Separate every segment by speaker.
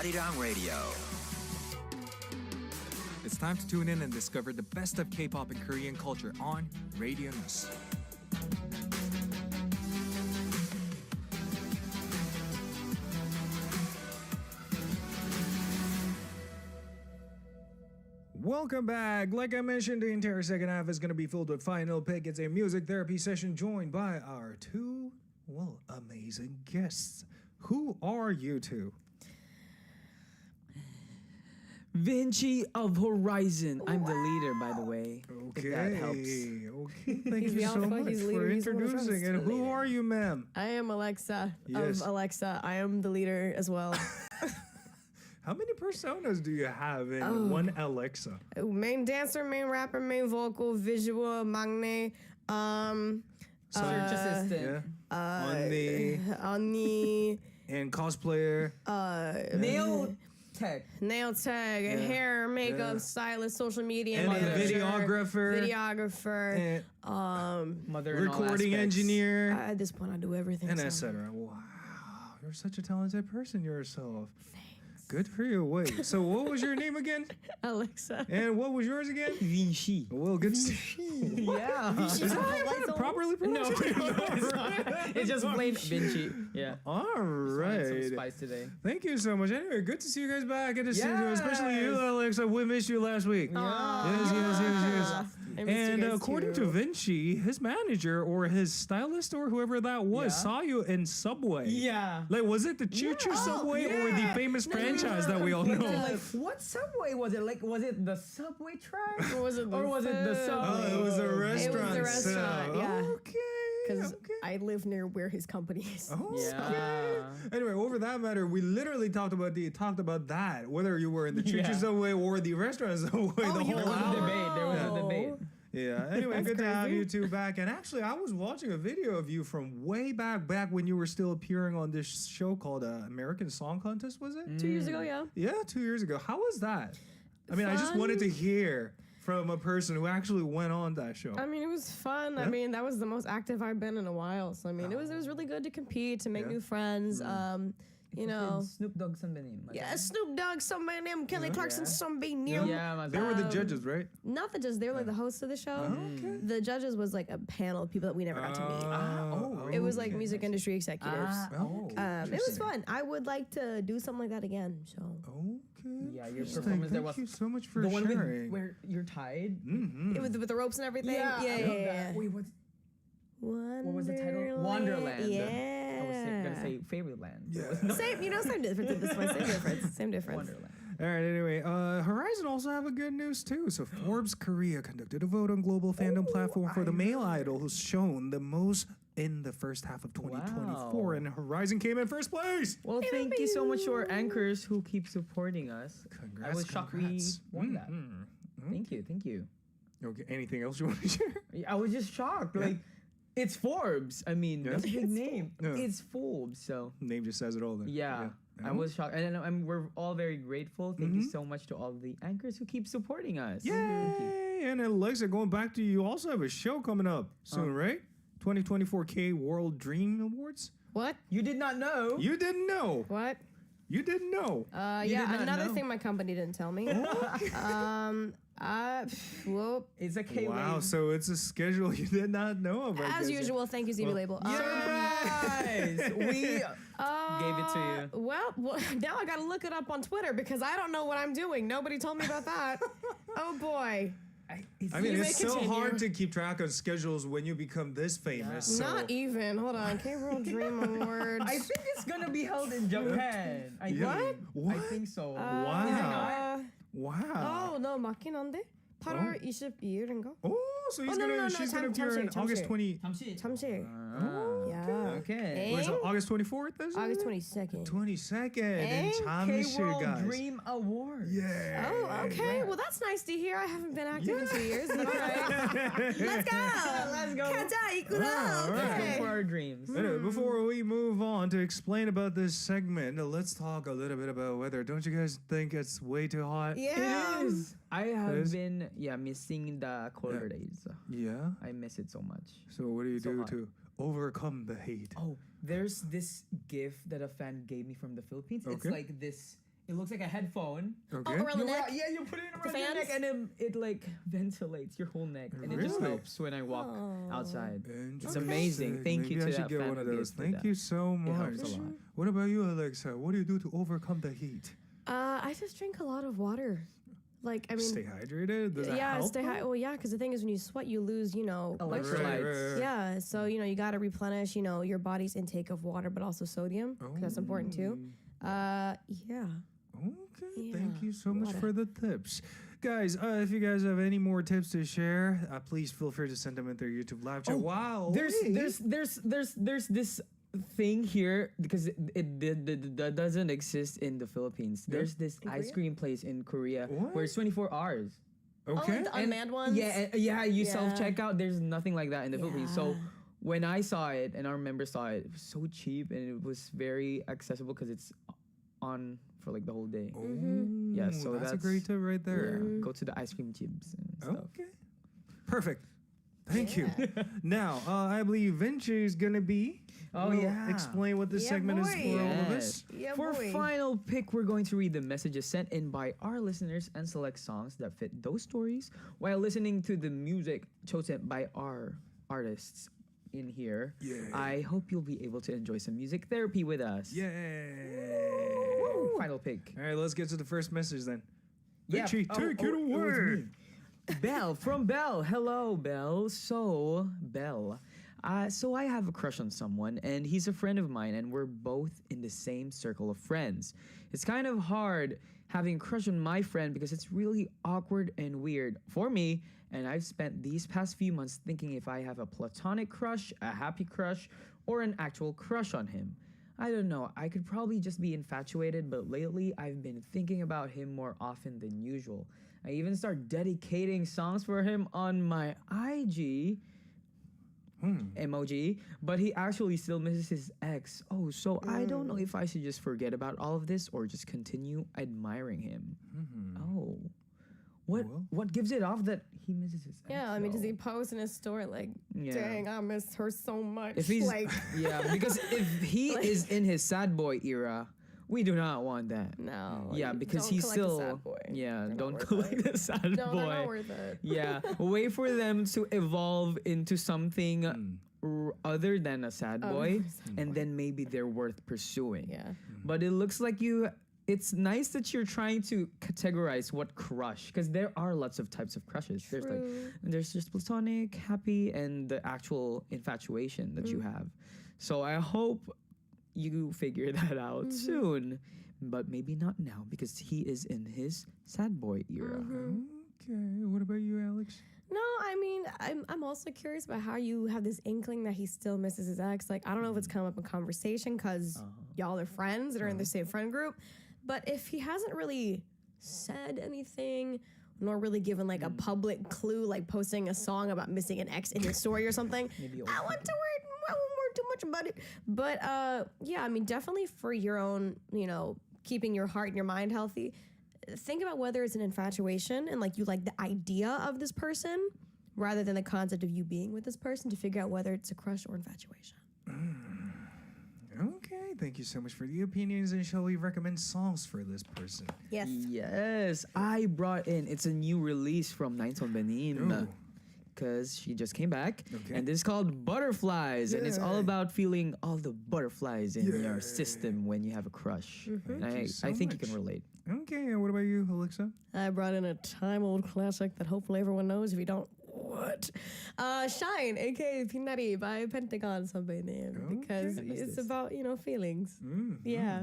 Speaker 1: HORI7ON Radio.
Speaker 2: It's time to tune in and discover the best of K-pop and Korean culture on Radio News. Welcome back. Like I mentioned, the entire second half is going to be filled with Final Pick. It's a music therapy session joined by our two, amazing guests. Who are you two?
Speaker 3: VINCI of HORI7ON. I'm the leader, by the way.
Speaker 2: Okay.
Speaker 3: If that helps.
Speaker 2: Okay. Thank you so much for introducing. And who are you, ma'am?
Speaker 4: I am AleXa
Speaker 2: Yes.
Speaker 4: of AleXa. I am the leader as well.
Speaker 2: How many personas do you have in one AleXa?
Speaker 4: Main dancer, main rapper, main vocal, visual, maknae,
Speaker 3: Search assistant.
Speaker 4: 언니,
Speaker 2: And cosplayer.
Speaker 3: Nail tag.
Speaker 4: hair, makeup, stylist, social media,
Speaker 2: And a
Speaker 4: manager,
Speaker 2: videographer.
Speaker 4: videographer,
Speaker 3: Mother in all
Speaker 2: Recording
Speaker 3: aspects.
Speaker 2: engineer.
Speaker 4: at this point I do everything.
Speaker 2: And
Speaker 4: so.
Speaker 2: etc. Wow. You're such a talented person yourself. Thanks. Good for you. Wait. So what was your name again?
Speaker 4: AleXa.
Speaker 2: And what was yours again?
Speaker 3: VINCI.
Speaker 2: Well, good to see.
Speaker 3: Yeah.
Speaker 2: Is that how I properly pronounce it?
Speaker 3: It's just plain VINCI. Yeah.
Speaker 2: All
Speaker 3: Some
Speaker 2: right.
Speaker 3: spice today.
Speaker 2: Thank you so much. Anyway, good to see you guys back in the studio,
Speaker 3: Yes.
Speaker 2: especially you, AleXa. We missed you last week. Yes.
Speaker 4: I missed you
Speaker 2: And
Speaker 4: guys
Speaker 2: according
Speaker 4: too.
Speaker 2: to VINCI, his manager or his stylist or whoever that was
Speaker 3: Yeah.
Speaker 2: saw you in Subway.
Speaker 3: Yeah.
Speaker 2: Like, was it the Choo Choo Subway or the famous franchise that we all know?
Speaker 3: Like, what Subway was it? Like, was it the Subway track?
Speaker 4: Or was it the
Speaker 3: Or was it the
Speaker 4: food?
Speaker 3: Subway?
Speaker 2: Oh, it was a
Speaker 4: It
Speaker 2: restaurant.
Speaker 4: was the restaurant,
Speaker 2: so-
Speaker 4: yeah.
Speaker 2: Okay.
Speaker 4: Because
Speaker 2: Okay.
Speaker 4: I live near where his company is.
Speaker 3: Yeah.
Speaker 2: Anyway, over that matter, we literally talked about that. Whether you were in the Choo Choo
Speaker 3: Yeah.
Speaker 2: Subway or the restaurant Subway, the whole
Speaker 3: There was a
Speaker 2: hour.
Speaker 3: debate. There was a debate.
Speaker 2: Yeah. Anyway,
Speaker 4: That's
Speaker 2: good to have
Speaker 4: crazy.
Speaker 2: you two back. And actually, I was watching a video of you from way back when you were still appearing on this show called American Song Contest. Was it?
Speaker 4: 2 years ago, yeah.
Speaker 2: Yeah, 2 years ago. How was that? I mean, I just
Speaker 4: Fun.
Speaker 2: wanted to hear from a person who actually went on that show.
Speaker 4: I mean, it was fun.
Speaker 2: Yeah.
Speaker 4: I mean, that was the most active I've been in a while. So I mean, it was really good to compete, to make
Speaker 2: Yeah.
Speaker 4: new friends. You know,
Speaker 3: Snoop Dogg somebody.
Speaker 4: yeah, Snoop Dogg, somebody named Kelly Clarkson, somebody new.
Speaker 3: Yeah,
Speaker 2: They were the judges, right?
Speaker 4: Not the judges, they were like the hosts of the show.
Speaker 2: Okay.
Speaker 4: The judges was like a panel of people that we never got to meet. It was like music industry executives. It was fun. I would like to do something like that again. So
Speaker 2: Okay.
Speaker 3: Yeah, your
Speaker 2: Interesting.
Speaker 3: performance there
Speaker 2: Thank
Speaker 3: was
Speaker 2: you so much for
Speaker 3: the one
Speaker 2: sharing.
Speaker 3: where you're tied.
Speaker 4: it was with the ropes and everything.
Speaker 3: I love
Speaker 4: Yeah.
Speaker 3: that. Wait, what was the title?
Speaker 4: Wonderland.
Speaker 3: Wonderland.
Speaker 4: Yeah.
Speaker 3: I was gonna say Favorite Land.
Speaker 2: Yeah.
Speaker 4: Same difference at this point. Same difference.
Speaker 3: Wonderland.
Speaker 2: All right, anyway, HORI7ON also have a good news too. So Forbes Korea conducted a vote on global fandom platform for the male idol who's shown the most in the first half of 2024, and HORI7ON came in first place.
Speaker 3: Well, thank you so much to our anchors who keep supporting us.
Speaker 2: Congrats,
Speaker 3: I was shocked
Speaker 2: congrats.
Speaker 3: we won that. Thank you.
Speaker 2: Okay, anything else you want to share?
Speaker 3: I was just shocked. Like, it's Forbes. I mean, that's a big name.
Speaker 2: Yeah.
Speaker 3: It's Forbes. So
Speaker 2: Name just says it all. Then.
Speaker 3: yeah. I was shocked, and we're all very grateful. Thank you so much to all the anchors who keep supporting us. Thank you.
Speaker 2: Yay! And then AleXa, going back to you, also have a show coming up soon, right? 2024 K World Dream Awards.
Speaker 4: What?
Speaker 3: You did not know.
Speaker 2: You didn't know.
Speaker 4: What?
Speaker 2: You didn't know.
Speaker 3: did not
Speaker 4: Another
Speaker 3: know?
Speaker 4: thing my company didn't tell me. Well,
Speaker 3: It's a K
Speaker 2: Wow,
Speaker 3: wave.
Speaker 2: so it's a schedule you did not know about.
Speaker 4: as usual, thank you, ZB Label.
Speaker 3: Surprise! We gave it to you.
Speaker 4: Well, now I gotta look it up on Twitter because I don't know what I'm doing. Nobody told me about that. Oh boy.
Speaker 2: I mean,
Speaker 4: You may
Speaker 2: it's so
Speaker 4: continue.
Speaker 2: hard to keep track of schedules when you become this famous. So.
Speaker 4: Not even. Hold on. K World Dream Awards.
Speaker 3: I think it's gonna be held in Japan.
Speaker 2: What?
Speaker 3: I think so.
Speaker 2: Wow. Wow.
Speaker 4: Oh, no. 맞긴 한데? 8월 22일인가?
Speaker 2: Oh, so he's she's gonna appear in August 20.
Speaker 4: 잠시.
Speaker 3: Yeah. Okay.
Speaker 2: Wait, so August 24th? Is it?
Speaker 4: August 22nd.
Speaker 2: 22nd in
Speaker 3: K
Speaker 2: 잠실,
Speaker 3: World
Speaker 2: guys.
Speaker 3: Dream Award.
Speaker 2: Yeah.
Speaker 4: Oh, okay. Well, that's nice to hear. I haven't been active in 2 years. All right. Let's go.
Speaker 3: Let's go.
Speaker 4: 가자, 이끌어.
Speaker 2: All right.
Speaker 3: Let's go
Speaker 4: Okay.
Speaker 3: for our dreams.
Speaker 2: Anyway, before we move on to explain about this segment, let's talk a little bit about weather. Don't you guys think it's way too hot?
Speaker 4: Yeah.
Speaker 3: It is. I
Speaker 2: It
Speaker 3: have
Speaker 2: is?
Speaker 3: been missing the colder days.
Speaker 2: Yeah.
Speaker 3: I miss it so much.
Speaker 2: So what do you
Speaker 3: So
Speaker 2: do
Speaker 3: hot.
Speaker 2: to overcome the hate?
Speaker 3: Oh, there's this gift that a fan gave me from the Philippines. It's
Speaker 2: Okay.
Speaker 3: like this. It looks like a headphone.
Speaker 2: Okay.
Speaker 4: around the neck.
Speaker 3: Yeah, you put it around
Speaker 4: The
Speaker 3: your neck,
Speaker 4: fans?
Speaker 3: and then it like ventilates your whole neck, and it just
Speaker 2: Really?
Speaker 3: helps when I walk outside. It's
Speaker 2: Interesting.
Speaker 3: amazing. Thank you
Speaker 2: Maybe
Speaker 3: to
Speaker 2: I should
Speaker 3: that
Speaker 2: get
Speaker 3: fan
Speaker 2: one of
Speaker 3: who
Speaker 2: those.
Speaker 3: gave me
Speaker 2: Thank
Speaker 3: that.
Speaker 2: you so
Speaker 3: It
Speaker 2: much.
Speaker 3: helps a lot.
Speaker 2: What about you, Alexa? What do you do to overcome the heat?
Speaker 4: I just drink a lot of water. Like, I mean,
Speaker 2: Stay hydrated? Does that
Speaker 4: yeah,
Speaker 2: help?
Speaker 4: stay high. Well, yeah, because the thing is, when you sweat, you lose,
Speaker 3: Electrolytes.
Speaker 4: Yeah, so you got to replenish, your body's intake of water, but also sodium, because that's important too. Yeah.
Speaker 2: Okay,
Speaker 4: Yeah,
Speaker 2: thank you so much
Speaker 4: water.
Speaker 2: for the tips. Guys, if you guys have any more tips to share, please feel free to send them into our YouTube live chat. Wow.
Speaker 3: There's
Speaker 2: wait.
Speaker 3: this thing here because it doesn't exist in the Philippines. There's this ice cream place in Korea where it's 24 hours.
Speaker 2: Okay.
Speaker 4: Oh, like the unmanned ones?
Speaker 3: Yeah, you
Speaker 4: Yeah.
Speaker 3: self-checkout. There's nothing like that in the Philippines. So
Speaker 4: Yeah.
Speaker 3: when I saw it and our members saw it, it was so cheap and it was very accessible because it's on for like the whole day. Yeah, so
Speaker 2: that's a great tip right there.
Speaker 3: Yeah, go to the ice cream chips and stuff.
Speaker 2: Okay. Perfect. Thank you. Now, I believe VINCI is going to be.
Speaker 3: Oh,
Speaker 2: will
Speaker 3: yeah.
Speaker 2: Explain what this
Speaker 4: Yeah,
Speaker 2: segment is
Speaker 4: boy.
Speaker 2: for all of us.
Speaker 4: Yeah,
Speaker 3: For
Speaker 4: boy.
Speaker 3: final pick, we're going to read the messages sent in by our listeners and select songs that fit those stories while listening to the music chosen by our artists in here.
Speaker 2: Yeah.
Speaker 3: I hope you'll be able to enjoy some music therapy with us.
Speaker 2: Yay.
Speaker 3: Final pick.
Speaker 2: All right, let's get to the first message then.
Speaker 3: Yeah.
Speaker 2: VINCI, take it
Speaker 3: was
Speaker 2: away.
Speaker 3: me. Belle from Belle. Hello, Belle. So, Belle. So I have a crush on someone, and he's a friend of mine, and we're both in the same circle of friends. It's kind of hard having a crush on my friend because it's really awkward and weird for me, and I've spent these past few months thinking if I have a platonic crush, a happy crush, or an actual crush on him. I don't know, I could probably just be infatuated, but lately I've been thinking about him more often than usual. I even start dedicating songs for him on my IG emoji, but he actually still misses his ex. Oh, so I don't know if I should just forget about all of this or just continue admiring him. Oh. What gives it off that he misses his ex?
Speaker 4: Yeah, I mean, does
Speaker 3: though?
Speaker 4: he post in his story like,
Speaker 3: Yeah.
Speaker 4: dang, I miss her so much?
Speaker 3: If he's
Speaker 4: like,
Speaker 3: yeah, because if he is in his sad boy era, we do not want that.
Speaker 4: no.
Speaker 3: Yeah,
Speaker 4: like,
Speaker 3: because
Speaker 4: don't
Speaker 3: he's
Speaker 4: collect the
Speaker 3: still
Speaker 4: sad boy.
Speaker 3: yeah,
Speaker 4: They're not
Speaker 3: don't
Speaker 4: worth
Speaker 3: collect
Speaker 4: it.
Speaker 3: the sad
Speaker 4: No,
Speaker 3: boy.
Speaker 4: they're not worth it.
Speaker 3: Yeah, wait for them to evolve into something other than a sad boy, and then maybe they're worth pursuing.
Speaker 4: Yeah.
Speaker 3: But it looks like it's nice that you're trying to categorize what crush, because there are lots of types of crushes. There's just platonic, happy, and the actual infatuation that you have. So I hope you figure that out soon, but maybe not now because he is in his sad boy era.
Speaker 2: Okay, what about you, Alex?
Speaker 4: No, I mean, I'm also curious about how you have this inkling that he still misses his ex. Like, I don't know if it's come up in conversation because y'all are friends that are in the same friend group. But if he hasn't really said anything, nor really given like a public clue, like posting a song about missing an ex in his story or something, I won't worry too much about it. But yeah, I mean, definitely for your own, keeping your heart and your mind healthy, think about whether it's an infatuation and like you like the idea of this person rather than the concept of you being with this person to figure out whether it's a crush or infatuation.
Speaker 2: Okay, thank you so much for the opinions, and shall we recommend songs for this person?
Speaker 4: Yes.
Speaker 3: Yes, I brought in. It's a new release from Nine Son Benin.
Speaker 2: Ooh.
Speaker 3: Because she just came back,
Speaker 2: Okay.
Speaker 3: and this is called Butterflies, and it's all
Speaker 2: Yay.
Speaker 3: about feeling all the butterflies in
Speaker 2: Yay.
Speaker 3: your system when you have a crush. And
Speaker 2: Thank you
Speaker 3: I
Speaker 2: so
Speaker 3: think you
Speaker 2: much.
Speaker 3: can relate.
Speaker 2: Okay, and what about you, Alexa?
Speaker 4: I brought in a time-old classic that hopefully everyone knows. If you don't, what? Shine, aka Pinari by Pentagon somebody name. Because
Speaker 3: Okay. I missed
Speaker 4: it's
Speaker 3: this.
Speaker 4: about, feelings. Yeah.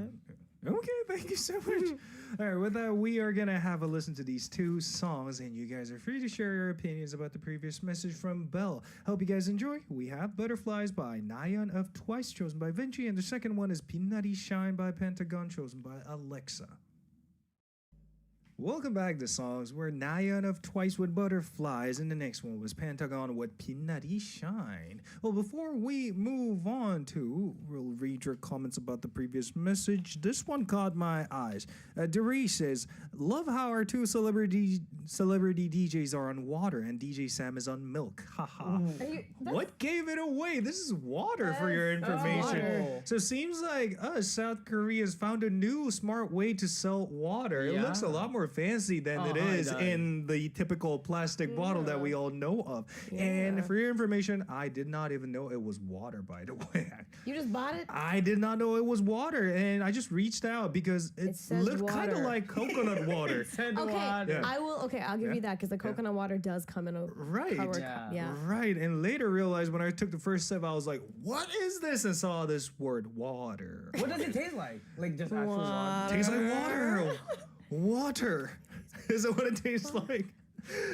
Speaker 2: Okay, thank you so much. All right, with that, we are going to have a listen to these two songs, and you guys are free to share your opinions about the previous message from Belle. Hope you guys enjoy. We have Butterflies by Nayan of Twice, chosen by VINCI, and the second one is Pinari Shine by Pentagon, chosen by AleXa. Welcome back to songs where Nayan of Twice with Butterflies, and the next one was Pentagon with Pinari Shine. Well, before we move on we'll read your comments about the previous message. This one caught my eyes. Deri says, love how our two celebrity DJs are on water and DJ Sam is on milk. Haha. What gave it away? This is water for your information. So it seems like South Korea's found a new smart way to sell water. It looks a lot more fancy than it is in the typical plastic bottle that we all know of. And for your information, I did not even know it was water, by the way.
Speaker 4: You just bought it?
Speaker 2: I did not know it was water, and I just reached out because it looked kind of like coconut water.
Speaker 4: I'll give you that because the coconut water does come in a covered cup.
Speaker 2: Right. And later realized when I took the first sip, I was like, what is this? And saw this word water.
Speaker 3: What does it taste like? Like just actual water?
Speaker 2: Tastes like water. Water. Is that what it tastes like?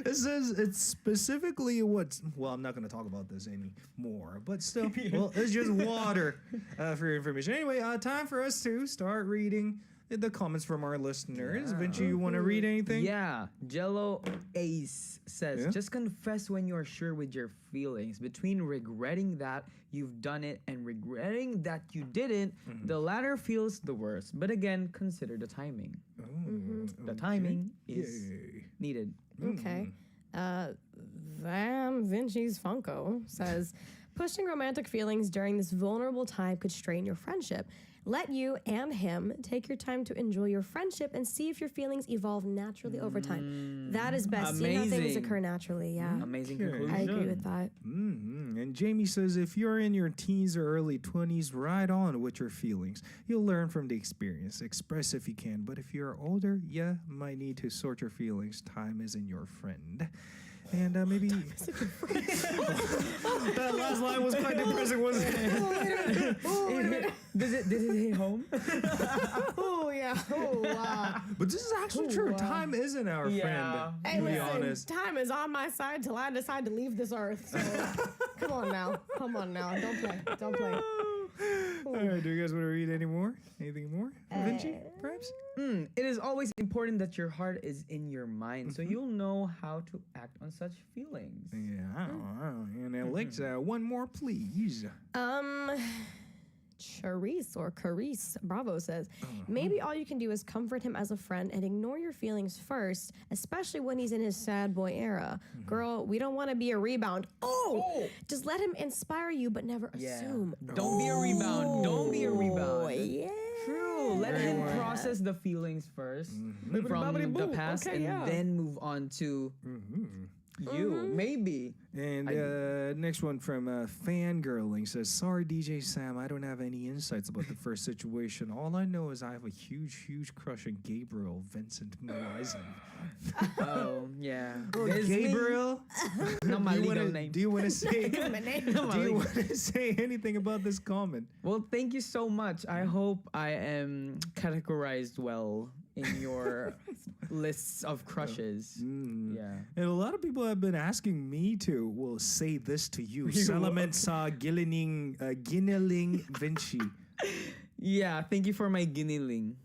Speaker 2: It says it's specifically well, I'm not going to talk about this anymore, but still, well, it's just water for your information. Anyway, time for us to start reading the comments from our listeners. Vinci, you want to read anything?
Speaker 3: Yeah. Jello Ace says, just confess when you're sure with your feelings. Between regretting that you've done it and regretting that you didn't, the latter feels the worst. But again, consider the timing. The timing is needed.
Speaker 4: Okay. Vinci's Funko says, pushing romantic feelings during this vulnerable time could strain your friendship. Let you and him take your time to enjoy your friendship and see if your feelings evolve naturally over time. That is best. See how things occur naturally. Yeah.
Speaker 3: Amazing conclusion.
Speaker 4: I agree with that.
Speaker 2: And Jamie says, if you're in your teens or early 20s, ride on with your feelings. You'll learn from the experience. Express if you can. But if you're older, might need to sort your feelings. Time isn't your friend. And maybe that last line was quite depressing, wasn't it?
Speaker 3: Does it hit home?
Speaker 4: Oh yeah. Oh wow.
Speaker 2: But this is actually true. Wow. Time isn't our friend.
Speaker 4: Hey,
Speaker 2: to be honest.
Speaker 4: Time is on my side till I decide to leave this earth. So come on now. Don't play.
Speaker 2: All right, do you guys want to read any more? Anything more? Vinci, perhaps?
Speaker 3: It is always important that your heart is in your mind, so you'll know how to act on such feelings.
Speaker 2: Yeah, and AleXa, one more, please.
Speaker 4: Carice Bravo says, maybe all you can do is comfort him as a friend and ignore your feelings first, especially when he's in his sad boy era. Girl, we don't want to be a rebound. Just let him inspire you, but never assume.
Speaker 3: Don't be a rebound. Don't be a rebound.
Speaker 4: Yeah.
Speaker 3: True. Let him process the feelings first from the past and then move on to you. Maybe.
Speaker 2: And next one from Fangirling says, sorry, DJ Sam, I don't have any insights about the first situation. All I know is I have a huge crush on Gabriel Vincent Moisen. Gabriel?
Speaker 3: Not my legal name.
Speaker 2: Do you want to say say anything about this comment?
Speaker 3: Well, thank you so much. I hope I am categorized well in your lists of crushes. Yeah.
Speaker 2: And a lot of people have been asking me to say this to you. Salamat sa giniling Vinci.
Speaker 3: Yeah, thank you for my giniling.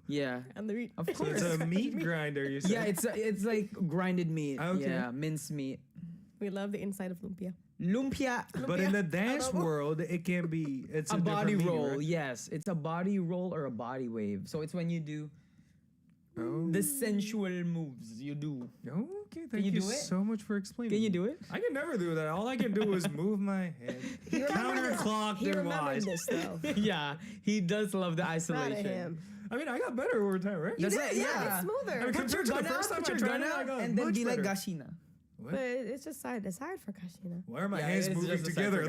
Speaker 3: Yeah.
Speaker 4: And the meat.
Speaker 3: Of course.
Speaker 2: So it's a meat grinder, you said?
Speaker 3: Yeah, it's like grinded meat. Okay. Yeah, minced meat.
Speaker 4: We love the inside of lumpia.
Speaker 3: Lumpia.
Speaker 2: But in the dance world, it can be a
Speaker 3: body roll.
Speaker 2: Right?
Speaker 3: Yes, it's a body roll or a body wave. So it's when you do the sensual moves you do.
Speaker 2: Okay, thank you so much for explaining.
Speaker 3: Can you do it?
Speaker 2: I can never do that. All I can do is move my head. Counterclock
Speaker 4: He
Speaker 2: their
Speaker 4: remembered
Speaker 2: wise.
Speaker 4: this though.
Speaker 3: Yeah, he does love the isolation.
Speaker 4: Proud of him.
Speaker 2: I mean, I got better over time, right?
Speaker 3: That's
Speaker 4: Yeah,
Speaker 3: it,
Speaker 4: it's smoother.
Speaker 2: I mean, compared to the first time I tried it, I got
Speaker 3: and then
Speaker 2: much
Speaker 3: be like
Speaker 2: better.
Speaker 3: Gashina.
Speaker 2: What?
Speaker 4: But it's just side to side for Kashina.
Speaker 2: Why are my
Speaker 3: Yeah,
Speaker 2: hands
Speaker 3: it's
Speaker 2: moving
Speaker 3: just a
Speaker 2: together?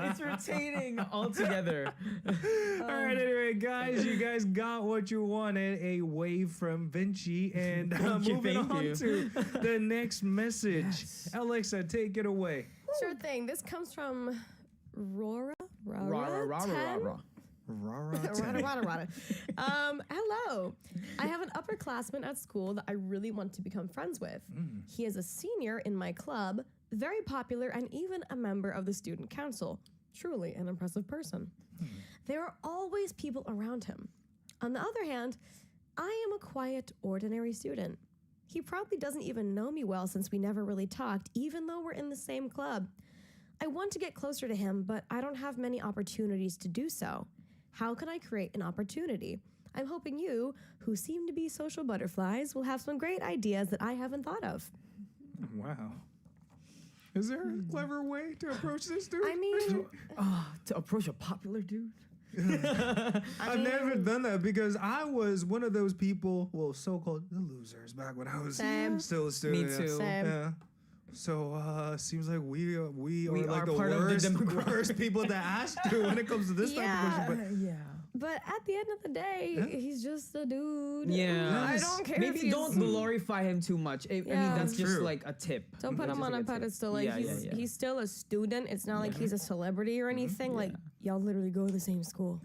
Speaker 3: It's retaining all together.
Speaker 2: All right, anyway, guys, you guys got what you wanted, a wave from Vinci. And moving on to the next message. AleXa, take it away.
Speaker 4: Sure thing. This comes from Rora.
Speaker 2: Rara.
Speaker 4: Hello. I have an upperclassman at school that I really want to become friends with. He is a senior in my club, very popular, and even a member of the student council. Truly an impressive person. There are always people around him. On the other hand, I am a quiet, ordinary student. He probably doesn't even know me well since we never really talked, even though we're in the same club. I want to get closer to him, but I don't have many opportunities to do so. How can I create an opportunity? I'm hoping you, who seem to be social butterflies, will have some great ideas that I haven't thought of.
Speaker 2: Wow. Is there a clever way to approach this dude?
Speaker 4: I mean,
Speaker 3: To approach a popular dude?
Speaker 2: I've never done that because I was one of those people, well, so-called the losers back when I was
Speaker 4: Same.
Speaker 2: still a student.
Speaker 3: Me
Speaker 2: yeah.
Speaker 3: too.
Speaker 4: Same.
Speaker 2: Yeah. So seems like we are like
Speaker 3: are
Speaker 2: the
Speaker 3: part of the
Speaker 2: worst,
Speaker 3: demographic.
Speaker 2: worst people to ask to when it comes to this type of question.
Speaker 3: Yeah.
Speaker 4: but at the end of the day,
Speaker 2: Yeah.
Speaker 4: he's just a dude.
Speaker 3: Yeah.
Speaker 4: I
Speaker 2: Yes.
Speaker 4: don't care if
Speaker 3: Maybe
Speaker 4: he's...
Speaker 3: don't glorify him too much. I mean,
Speaker 4: Yeah.
Speaker 3: that's just
Speaker 2: True.
Speaker 3: like a tip.
Speaker 4: Don't put
Speaker 3: That's
Speaker 4: him
Speaker 3: just
Speaker 4: on a
Speaker 3: like tip.
Speaker 4: pedestal. Like he's still a student. It's not like he's a celebrity or anything. Like y'all literally go to the same school.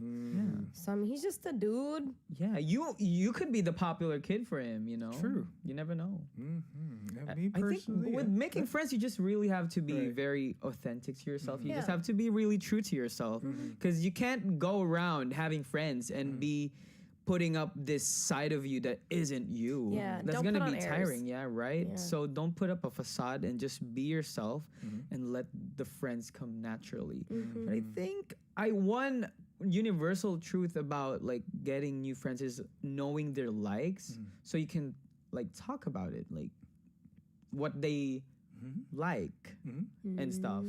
Speaker 4: So I mean, he's just a dude.
Speaker 3: Yeah, you could be the popular kid for him, you know?
Speaker 2: True.
Speaker 3: You never know.
Speaker 2: Yeah, me
Speaker 3: I think
Speaker 2: personally,
Speaker 3: with making friends, you just really have to be
Speaker 2: Right.
Speaker 3: very authentic to yourself. You just
Speaker 4: Yeah.
Speaker 3: have to be really true to yourself because you can't go around having friends and be putting up this side of you that isn't you.
Speaker 4: Yeah,
Speaker 3: That's
Speaker 4: don't
Speaker 3: gonna
Speaker 4: put
Speaker 3: be
Speaker 4: on airs.
Speaker 3: tiring. Yeah, right.
Speaker 4: Yeah.
Speaker 3: So don't put up a facade and just be yourself and let the friends come naturally. But I think one universal truth about like getting new friends is knowing their likes, so you can like talk about it, like what they like and stuff.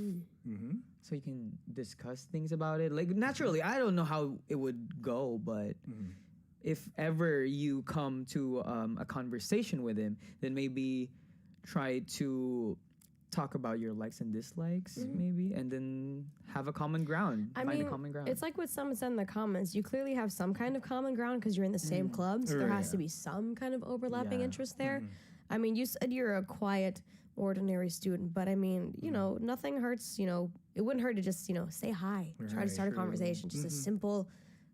Speaker 3: So you can discuss things about it. Like naturally, I don't know how it would go, but if ever you come to a conversation with him, then maybe try to talk about your likes and dislikes, maybe, and then have a common ground.
Speaker 4: I
Speaker 3: Find
Speaker 4: mean,
Speaker 3: a common ground.
Speaker 4: it's like what someone said in the comments. You clearly have some kind of common ground because you're in the same club. So there has to be some kind of overlapping
Speaker 3: Yeah.
Speaker 4: interest there. I mean, you said you're a quiet, ordinary student, but I mean, you know, nothing hurts. You know, it wouldn't hurt to just, you know, say hi, try to start a conversation, just a simple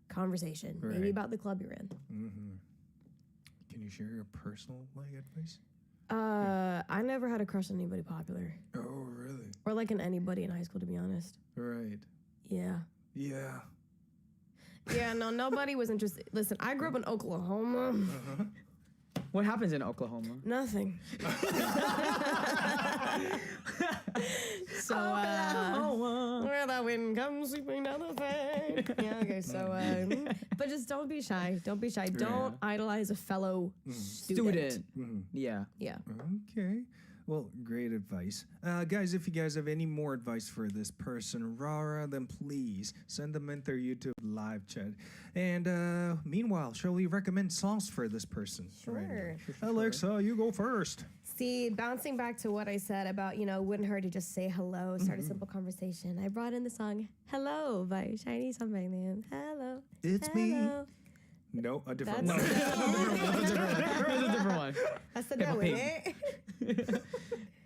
Speaker 4: conversation, maybe
Speaker 2: Right.
Speaker 4: about the club you're in.
Speaker 2: Can you share your personal like advice?
Speaker 4: I never had a crush on anybody popular
Speaker 2: Oh, really?
Speaker 4: or like on anybody in high school, to be honest.
Speaker 2: Right.
Speaker 4: Yeah.
Speaker 2: Yeah.
Speaker 4: Yeah, no, nobody was interested. Listen, I grew up in Oklahoma.
Speaker 3: what happens in Oklahoma?
Speaker 4: Nothing. So, where the wind comes sweeping down the thing. Yeah, okay, so, but just don't be shy. Don't be shy. Don't idolize a fellow student.
Speaker 3: Yeah.
Speaker 4: Yeah.
Speaker 2: Okay. Well, great advice. Guys, if you guys have any more advice for this person, Rara, then please send them in their YouTube live chat. And meanwhile, shall we recommend songs for this person?
Speaker 4: Sure.
Speaker 2: Alexa, you go first.
Speaker 4: See, bouncing back to what I said about, you know, wouldn't hurt to just say hello, start a simple conversation. I brought in the song Hello by Shiny Sunbang. Hello.
Speaker 2: It's me.
Speaker 4: Hello.
Speaker 2: No, a different
Speaker 4: That's
Speaker 2: one.
Speaker 3: That's a different one.
Speaker 4: That's the
Speaker 3: Peppa
Speaker 4: that
Speaker 3: Pig.
Speaker 4: way.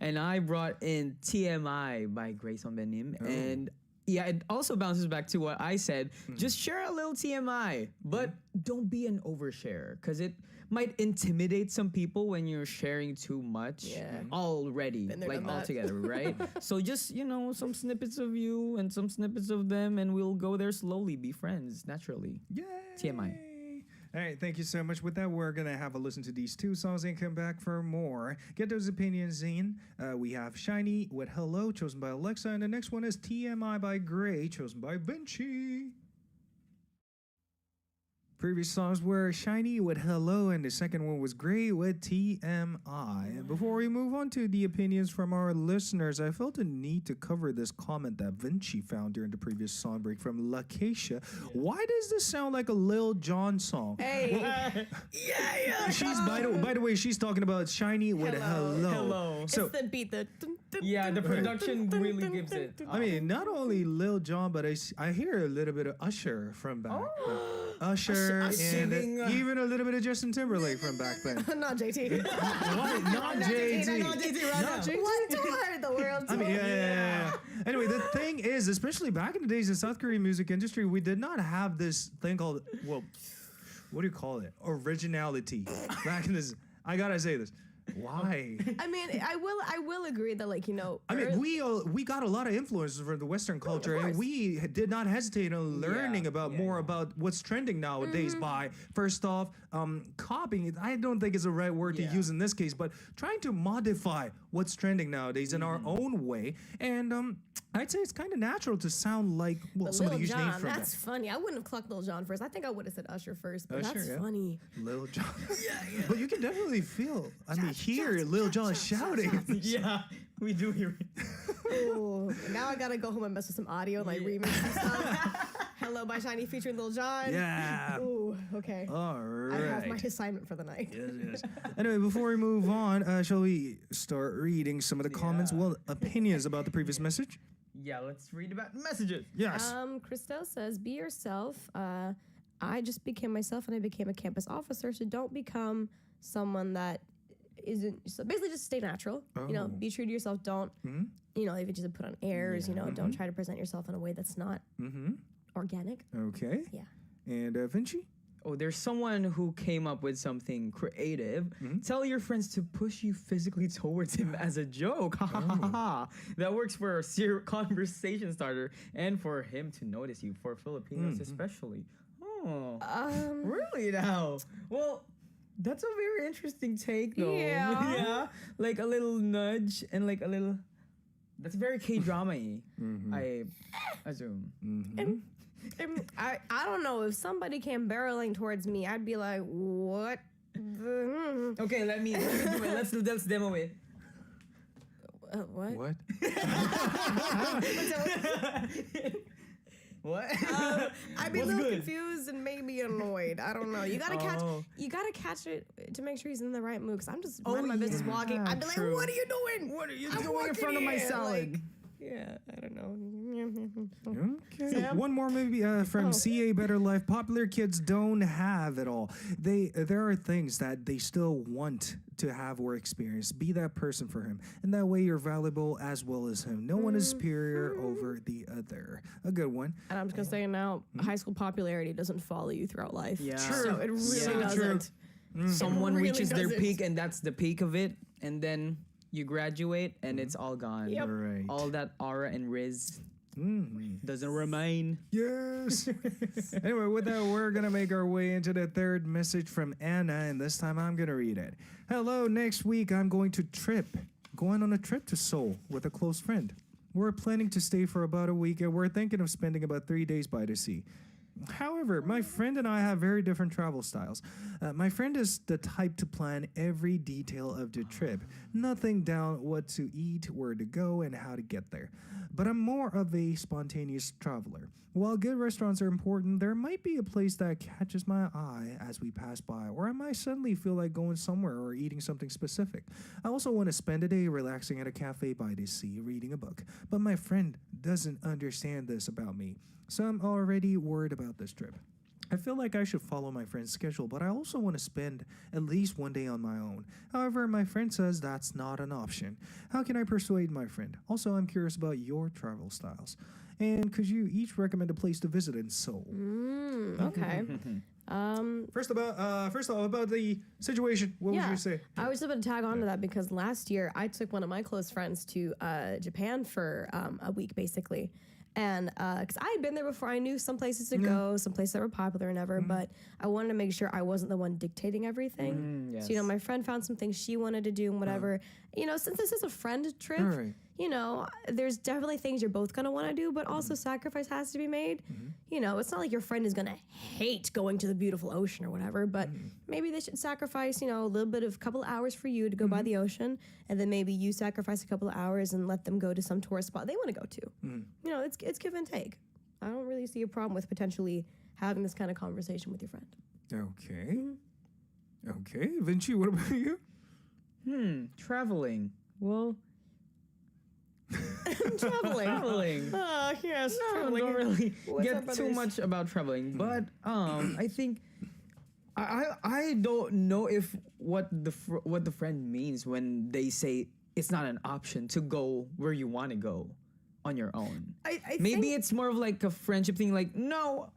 Speaker 3: And I brought in TMI by Grace on Benim. And yeah, it also bounces back to what I said. Just share a little TMI, but don't be an overshare because it might intimidate some people when you're sharing too much already,
Speaker 4: Been there,
Speaker 3: like
Speaker 4: done that.
Speaker 3: altogether, right? So just, you know, some snippets of you and some snippets of them, and we'll go there slowly, be friends naturally.
Speaker 2: Yay.
Speaker 3: TMI.
Speaker 2: All right, thank you so much. With that, we're going to have a listen to these two songs and come back for more. Get those opinions in. We have Shiny with Hello, chosen by AleXa, and the next one is TMI by Gray, chosen by VINCI. Previous songs were Shiny with Hello, and the second one was Gray with TMI. And before we move on to the opinions from our listeners, I felt a need to cover this comment that VINCI found during the previous song break from Lakeisha. Why does this sound like a Lil Jon song?
Speaker 4: Hey.
Speaker 2: She's by the way, she's talking about Shiny with Hello.
Speaker 3: Hello.
Speaker 2: So
Speaker 4: It's the beat.
Speaker 3: Yeah, the production really gives it.
Speaker 2: I mean, not only Lil Jon, but I hear a little bit of Usher from back. Usher and
Speaker 3: singing,
Speaker 2: even a little bit of Justin Timberlake from back then.
Speaker 4: Not JT.
Speaker 2: What? Not JT.
Speaker 3: Not JT right now.
Speaker 2: JT.
Speaker 4: What? Don't hurt the world.
Speaker 2: I mean, yeah. Anyway, the thing is, especially back in the days in South Korean music industry, we did not have this thing called, well, what do you call it? Originality. Back in this, I gotta say this. Why?
Speaker 4: I mean, I will agree that like, you know,
Speaker 2: I mean, we got a lot of influences from the Western culture, and we did not hesitate on learning more about what's trending nowadays by first off, copying it. I don't think is the right word to use in this case, but trying to modify what's trending nowadays in our own way. And I'd say it's kind of natural to sound like some of the
Speaker 4: Lil
Speaker 2: huge names
Speaker 4: Jon,
Speaker 2: from
Speaker 4: that's
Speaker 2: that.
Speaker 4: funny. I wouldn't have clucked Lil Jon first. I think I would have said Usher first, but
Speaker 2: Usher,
Speaker 4: that's
Speaker 2: yeah.
Speaker 4: funny.
Speaker 2: Lil Jon. But you can definitely feel, hear Lil Jon shouting.
Speaker 3: Yeah, we do hear it.
Speaker 4: Ooh, now I gotta go home and mess with some audio, like remix some stuff. Hello, by Shiny featuring Lil Jon.
Speaker 2: Yeah.
Speaker 4: Ooh, okay.
Speaker 2: All right.
Speaker 4: I have my assignment for the night.
Speaker 2: Yes. Anyway, before we move on, shall we start reading some of the comments? Well, opinions about the previous message?
Speaker 3: Yeah, let's read about messages.
Speaker 2: Yes.
Speaker 4: Christelle says, be yourself. I just became myself and I became a campus officer, so don't become someone that isn't. So basically, just stay natural. You know, be true to yourself. Don't, you know, even just put on airs. You know, don't try to present yourself in a way that's not organic.
Speaker 2: Okay.
Speaker 4: Yeah.
Speaker 2: And Vinci?
Speaker 3: Oh, there's someone who came up with something creative. Tell your friends to push you physically towards him as a joke. Ha ha ha ha. That works for a conversation starter and for him to notice you, for Filipinos especially. Oh, really now? Well, that's a very interesting take though.
Speaker 4: Yeah.
Speaker 3: Yeah, like a little nudge and like a little. That's very K-drama-y, I assume.
Speaker 4: I don't know, if somebody came barreling towards me, I'd be like, what?
Speaker 3: Okay, let me do it. Let's demo it.
Speaker 4: What?
Speaker 2: What?
Speaker 3: What?
Speaker 4: I'd be a
Speaker 3: What's
Speaker 4: little
Speaker 3: good?
Speaker 4: confused and maybe annoyed. I don't know. You gotta catch it to make sure he's in the right mood. Cause I'm just minding my business walking. I'd be like,
Speaker 3: true.
Speaker 4: what are you doing?
Speaker 3: What are you
Speaker 4: I'm
Speaker 3: doing in front of my
Speaker 4: walking in,
Speaker 3: salad?
Speaker 4: like, yeah, I don't know.
Speaker 2: Okay. One more maybe from CA Better Life. Popular kids don't have it all. There are things that they still want to have or experience. Be that person for him. And that way you're valuable as well as him. No one is superior over the other. A good one.
Speaker 4: And I'm just gonna say now, high school popularity doesn't follow you throughout life.
Speaker 3: Yeah.
Speaker 4: So it really
Speaker 3: So
Speaker 4: doesn't.
Speaker 3: Someone
Speaker 4: really
Speaker 3: reaches their
Speaker 4: doesn't.
Speaker 3: peak, and that's the peak of it, and then you graduate, and it's all gone.
Speaker 4: Yep.
Speaker 2: Right.
Speaker 3: All that aura and riz doesn't remain.
Speaker 2: Yes. Anyway, with that, we're going to make our way into the third message from Anna, and this time I'm going to read it. Hello, next week I'm going on a trip to Seoul with a close friend. We're planning to stay for about a week, and we're thinking of spending about 3 days by the sea. However, my friend and I have very different travel styles. My friend is the type to plan every detail of the trip, nothing down what to eat, where to go, and how to get there. But I'm more of a spontaneous traveler. While good restaurants are important, there might be a place that catches my eye as we pass by, or I might suddenly feel like going somewhere or eating something specific. I also want to spend a day relaxing at a cafe by the sea, reading a book. But my friend doesn't understand this about me. So I'm already worried about this trip. I feel like I should follow my friend's schedule, but I also want to spend at least one day on my own. However, my friend says that's not an option. How can I persuade my friend? Also, I'm curious about your travel styles. And could you each recommend a place to visit in Seoul?
Speaker 4: Okay.
Speaker 2: First of all, about the situation, what would you say?
Speaker 4: I was about to tag on to that because last year I took one of my close friends to Japan for a week, basically. And because I had been there before, I knew some places to go, some places that were popular and ever, but I wanted to make sure I wasn't the one dictating everything.
Speaker 3: Yes.
Speaker 4: So, you know, my friend found some things she wanted to do and whatever. You know, since this is a friend trip,
Speaker 2: Right.
Speaker 4: you know, there's definitely things you're both going to want to do, but also sacrifice has to be made. You know, it's not like your friend is going to hate going to the beautiful ocean or whatever, but maybe they should sacrifice, you know, a little bit of couple of hours for you to go by the ocean, and then maybe you sacrifice a couple of hours and let them go to some tourist spot they want to go to. You know, it's give and take. I don't really see a problem with potentially having this kind of conversation with your friend.
Speaker 2: Okay. Okay. Vinci, what about you?
Speaker 3: Traveling. Well,
Speaker 4: Traveling. Oh, yes, traveling.
Speaker 3: don't really
Speaker 4: What's
Speaker 3: get
Speaker 4: up,
Speaker 3: too
Speaker 4: brothers?
Speaker 3: much about traveling, but I think I don't know if what the friend means when they say it's not an option to go where you want to go on your own.
Speaker 4: I
Speaker 3: Maybe
Speaker 4: think
Speaker 3: it's more of like a friendship thing, like no,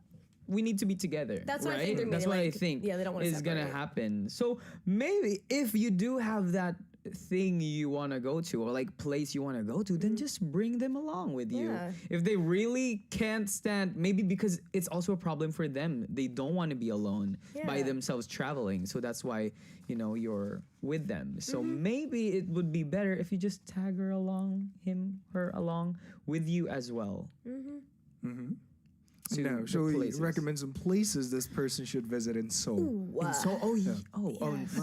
Speaker 3: we need to be together.
Speaker 4: That's what I
Speaker 3: right?
Speaker 4: think they're
Speaker 3: That's
Speaker 4: meaning,
Speaker 3: what I
Speaker 4: like,
Speaker 3: think.
Speaker 4: yeah, they don't wanna
Speaker 3: is gonna
Speaker 4: separate.
Speaker 3: happen. So maybe if you do have that thing you want to go to or like place you want to go to, then just bring them along with you.
Speaker 4: Yeah.
Speaker 3: If they really can't stand, maybe because it's also a problem for them, they don't want to be alone by
Speaker 4: Yeah.
Speaker 3: themselves traveling. So that's why, you're with them. So maybe it would be better if you just tag her along with you as well. To
Speaker 2: No,
Speaker 3: the
Speaker 2: so we
Speaker 3: places.
Speaker 2: recommend some places this person should visit in Seoul.
Speaker 4: Wow.
Speaker 3: So,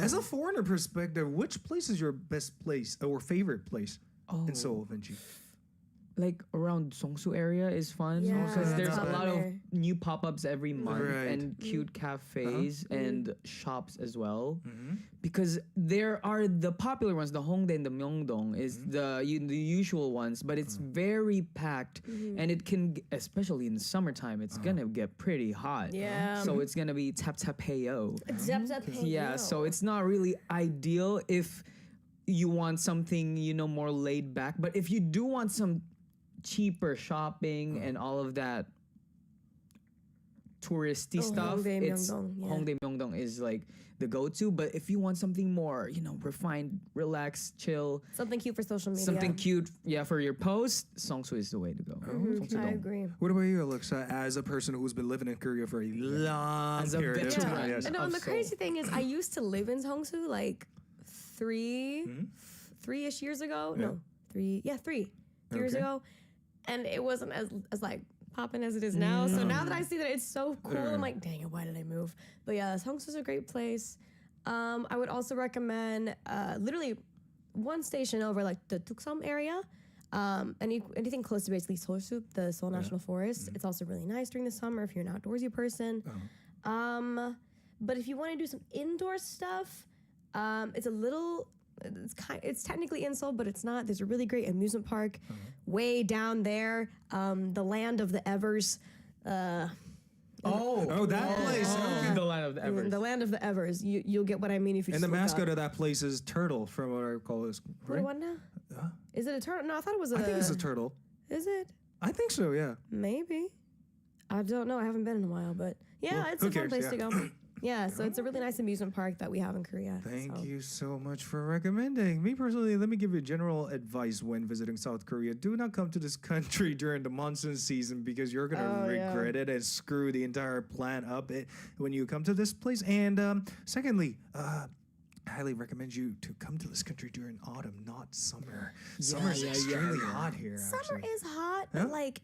Speaker 2: As a foreigner perspective, which place is your best place or favorite place in Seoul, Vinci?
Speaker 3: like around Songsu area is fun.
Speaker 4: Yeah,
Speaker 3: Because there's a
Speaker 2: that's
Speaker 3: lot of
Speaker 4: there.
Speaker 3: new pop-ups every month
Speaker 2: Right.
Speaker 3: and cute cafes and shops as well.
Speaker 2: Mm-hmm.
Speaker 3: Because there are the popular ones, the Hongdae and the Myeongdong is the usual ones, but it's very packed and it can, especially in the summertime, it's gonna get pretty hot.
Speaker 4: Yeah.
Speaker 3: So it's gonna be tap tap heyo. Yeah, so
Speaker 4: it's
Speaker 3: it's not really ideal if you want something, more laid back. But if you do want some cheaper shopping and all of that touristy stuff,
Speaker 4: Hongdae,
Speaker 3: it's
Speaker 4: Myeongdong, yeah.
Speaker 3: Hongdae Myeongdong is like the go-to. But if you want something more, refined, relaxed, chill,
Speaker 4: something cute for social media.
Speaker 3: something cute, for your post, Songsu is the way to go.
Speaker 4: I agree.
Speaker 2: What about you, Alexa? As a person who's been living in Korea for a long
Speaker 3: As a
Speaker 2: period of
Speaker 3: veteran.
Speaker 2: time, yes.
Speaker 4: And
Speaker 3: Of
Speaker 4: the
Speaker 3: Seoul.
Speaker 4: crazy thing is, I used to live in Seongsu like three-ish years ago. No, 3 years
Speaker 2: Okay.
Speaker 4: ago, and it wasn't as like popping as it is now. So now that I see that it's so cool, I'm like, dang it, why did I move? But yeah, Seongsu is a great place. I would also recommend literally one station over like the Tuksum area. Anything close to basically Seoul, the Seoul National Forest. It's also really nice during the summer if you're an outdoorsy person. But if you want to do some indoor stuff, it's technically in Seoul, but it's not. There's a really great amusement park way down there, the land of the Evers.
Speaker 2: Oh, that place. Okay.
Speaker 3: The land of the Evers.
Speaker 4: The land of the Evers. You'll get what I mean if you.
Speaker 2: And the
Speaker 4: just look
Speaker 2: mascot
Speaker 4: up.
Speaker 2: of that place is turtle, from what I recall. Is right?
Speaker 4: What now? Is it a turtle? No, I thought it was a.
Speaker 2: I think it's a turtle.
Speaker 4: Is it?
Speaker 2: I think so. Yeah.
Speaker 4: Maybe. I don't know. I haven't been in a while, but yeah,
Speaker 2: Well,
Speaker 4: it's
Speaker 2: who
Speaker 4: a fun
Speaker 2: cares?
Speaker 4: place
Speaker 2: Yeah.
Speaker 4: to go. Yeah, so it's a really nice amusement park that we have in Korea.
Speaker 2: Thank
Speaker 4: so.
Speaker 2: you so much for recommending. Me personally, let me give you general advice when visiting South Korea. Do not come to this country during the monsoon season because you're going to regret it and screw the entire plan up when you come to this place. And secondly, I highly recommend you to come to this country during autumn, not summer. Summer's extremely hot here.
Speaker 4: Summer
Speaker 2: actually.
Speaker 4: is hot, but like,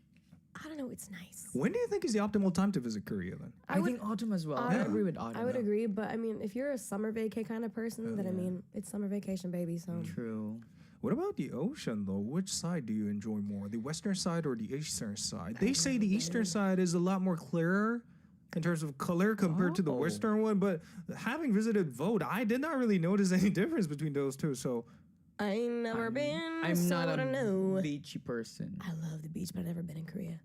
Speaker 4: I don't know, it's nice.
Speaker 2: When do you think is the optimal time to visit Korea then?
Speaker 3: I think autumn as well. I agree with autumn.
Speaker 4: I would agree, but I mean, if you're a summer vacay kind of person, then I mean, it's summer vacation, baby. So
Speaker 3: True.
Speaker 2: What about the ocean, though? Which side do you enjoy more, the western side or the eastern side? They say the eastern side is a lot more clearer in terms of color compared to the western one, but having visited Vote, I did not really notice any difference between those two. So
Speaker 4: I ain't never been.
Speaker 3: I'm
Speaker 4: so
Speaker 3: not
Speaker 4: I don't
Speaker 3: a
Speaker 4: know.
Speaker 3: beachy person.
Speaker 4: I love the beach, but I've never been in Korea.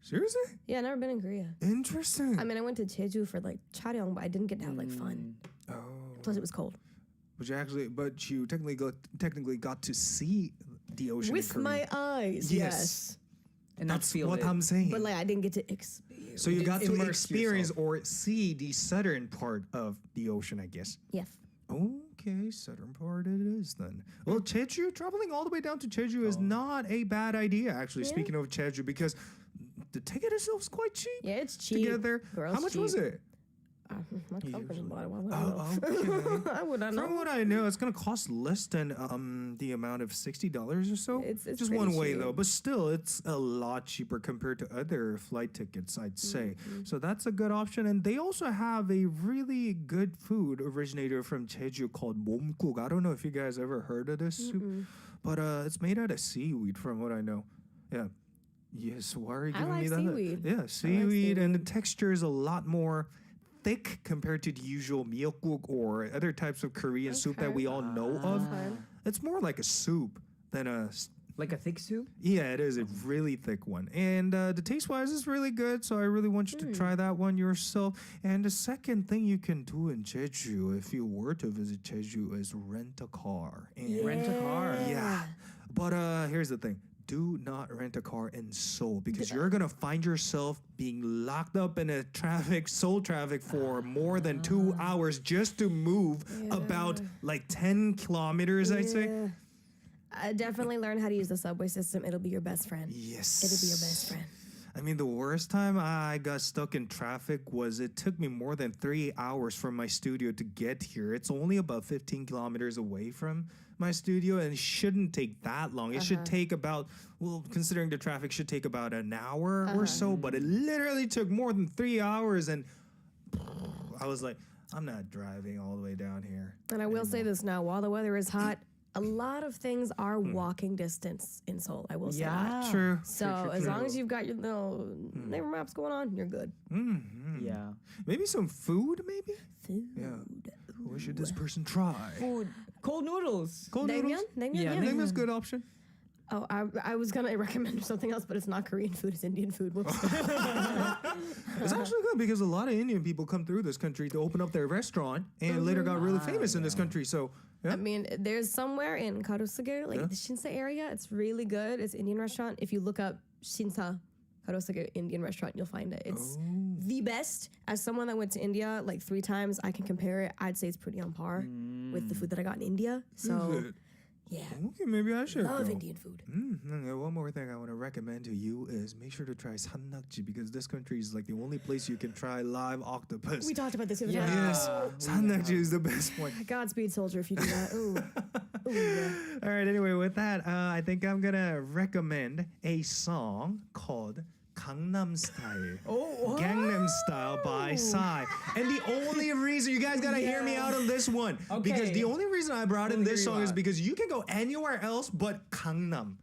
Speaker 2: seriously,
Speaker 4: Yeah, I've never been in Korea.
Speaker 2: interesting.
Speaker 4: I mean, I went to Jeju for like Charyong, but I didn't get to have like fun.
Speaker 2: Oh,
Speaker 4: Plus, it was cold.
Speaker 2: but you technically got to see the ocean in
Speaker 4: With
Speaker 2: Korea.
Speaker 4: my eyes, yes.
Speaker 3: And not
Speaker 2: That's
Speaker 3: feel
Speaker 2: what
Speaker 3: it.
Speaker 2: I'm saying.
Speaker 4: But like, I didn't get to experience.
Speaker 2: So you got to
Speaker 3: immerse
Speaker 2: experience
Speaker 3: yourself.
Speaker 2: or see the southern part of the ocean, I guess.
Speaker 4: Yes.
Speaker 2: Okay, southern part it is then. Well, Jeju, traveling all the way down to Jeju is not a bad idea, actually, speaking of Jeju, because the ticket itself is quite cheap
Speaker 4: Yeah, it's
Speaker 2: to
Speaker 4: cheap.
Speaker 2: get there.
Speaker 4: Girl,
Speaker 2: How much was it?
Speaker 4: My company bought it. Why would I
Speaker 2: Oh,
Speaker 4: know?
Speaker 2: okay.
Speaker 4: I would not know.
Speaker 2: From what I know, it's going to cost less than the amount of $60 or so.
Speaker 4: It's
Speaker 2: just
Speaker 4: pretty
Speaker 2: one way,
Speaker 4: cheap.
Speaker 2: though. But still, it's a lot cheaper compared to other flight tickets, I'd say. So that's a good option. And they also have a really good food originator from Jeju called momguk. I don't know if you guys ever heard of this soup, but it's made out of seaweed, from what I know. Yeah. Yes, why are you
Speaker 4: I
Speaker 2: giving me
Speaker 4: like
Speaker 2: that?
Speaker 4: seaweed.
Speaker 2: Yeah, seaweed, and the texture is a lot more thick compared to the usual myeokguk or other types of Korean soup that we all know of. It's more like a soup than a.
Speaker 3: Like a thick soup?
Speaker 2: Yeah, it is a really thick one, and the taste wise is really good. So I really want you to try that one yourself. And the second thing you can do in Jeju, if you were to visit Jeju, is rent a car. And
Speaker 3: Rent a car.
Speaker 2: yeah. But here's the thing. do not rent a car in Seoul because you're gonna find yourself being locked up in a Seoul traffic for more than 2 hours just to move about like 10 kilometers, I'd say.
Speaker 4: Definitely learn how to use the subway system. It'll be your best friend.
Speaker 2: Yes.
Speaker 4: It'll be your best friend.
Speaker 2: I mean, the worst time I got stuck in traffic was it took me more than 3 hours from my studio to get here. It's only about 15 kilometers away from my studio, and it shouldn't take that long. It should take about, well, considering the traffic, should take about an hour or so, but it literally took more than 3 hours, and I was like, I'm not driving all the way down here.
Speaker 4: And I will say this now, while the weather is hot, a lot of things are walking distance in Seoul. I will say that.
Speaker 2: True.
Speaker 4: So as long as you've got your little neighbor maps going on, you're good.
Speaker 3: Yeah.
Speaker 2: Maybe some food, maybe?
Speaker 4: Food.
Speaker 2: Yeah. What should this person try?
Speaker 3: Food. Cold noodles.
Speaker 2: Cold noodles?
Speaker 4: Naengmyeon?
Speaker 3: Yeah,
Speaker 4: Yeah.
Speaker 2: Naengmyeon's a good option.
Speaker 4: Oh, I was gonna recommend something else, but it's not Korean food. It's Indian food. Whoops.
Speaker 2: It's actually good because a lot of Indian people come through this country to open up their restaurant and later got really famous in this country. So, yeah.
Speaker 4: I mean, there's somewhere in Karosage, like the Shinsa area. It's really good. It's an Indian restaurant. If you look up Shinsa Karosage Indian restaurant, you'll find it. It's the best. As someone that went to India like 3 times, I can compare it. I'd say it's pretty on par with the food that I got in India. So,
Speaker 2: Is it?
Speaker 4: yeah.
Speaker 2: Okay, maybe I should
Speaker 4: Love
Speaker 2: go.
Speaker 4: Indian food.
Speaker 2: One more thing I want to recommend to you is make sure to try Sannakji because this country is like the only place you can try live octopus.
Speaker 4: We talked about this the other
Speaker 3: Yeah.
Speaker 4: time.
Speaker 2: Yes, Sannakji is the best one.
Speaker 4: Godspeed, soldier, if you do that. Ooh. Ooh, yeah.
Speaker 2: All right, anyway, with that, I think I'm going to recommend a song called Gangnam Style.
Speaker 3: Oh,
Speaker 2: Gangnam Style by Psy. And the only reason, you guys gotta hear me out on this one. Because the only reason I brought in this song is because you can go anywhere else but Gangnam.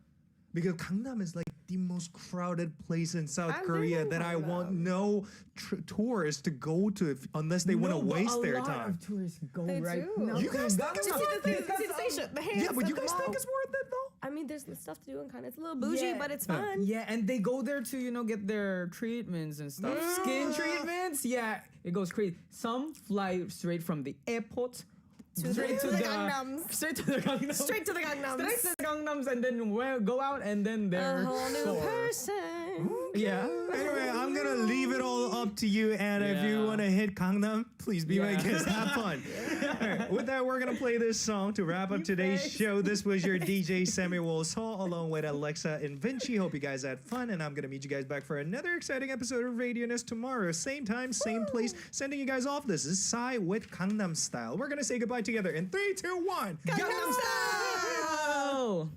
Speaker 2: Because Gangnam is like the most crowded place in South
Speaker 4: I've
Speaker 2: Korea
Speaker 4: been in
Speaker 2: that I want
Speaker 4: Gangnam.
Speaker 2: no tourists to go to unless they want to waste their
Speaker 3: A lot
Speaker 2: time.
Speaker 3: of tourists go
Speaker 4: They
Speaker 3: right
Speaker 4: do.
Speaker 3: now.
Speaker 2: You guys think it's
Speaker 4: Just see
Speaker 2: worth
Speaker 4: the,
Speaker 2: it?
Speaker 4: see the station, the hands.
Speaker 2: Yeah, but you
Speaker 4: the
Speaker 2: guys think
Speaker 4: mall.
Speaker 2: it's worth it though?
Speaker 4: I mean, there's stuff to do and kind of, it's a little bougie, but it's fun.
Speaker 3: Yeah, and they go there to, get their treatments and stuff. Skin treatments, yeah, it goes crazy. Some fly straight from the airport straight to
Speaker 4: the
Speaker 3: the
Speaker 4: Gangnams.
Speaker 3: straight to the Gangnams.
Speaker 4: Straight to the Gangnams.
Speaker 3: Straight to the Gangnams, and then go out, and then
Speaker 4: A
Speaker 3: they're
Speaker 4: whole new
Speaker 3: sore.
Speaker 4: person.
Speaker 3: Yeah.
Speaker 2: Anyway, I'm gonna leave it all up to you, and if you
Speaker 3: Yeah.
Speaker 2: want to hit Gangnam, please be my
Speaker 3: Yeah.
Speaker 2: guest. Have fun. All right, with that, we're gonna play this song to wrap up today's show. This was your DJ Samuel Saul along with AleXa and VINCI. Hope you guys had fun, and I'm gonna meet you guys back for another exciting episode of Radioness tomorrow, same time, same place. Sending you guys off. This is Psy with Gangnam Style. We're gonna say goodbye together in 3, 2, 1.
Speaker 3: Gangnam Style!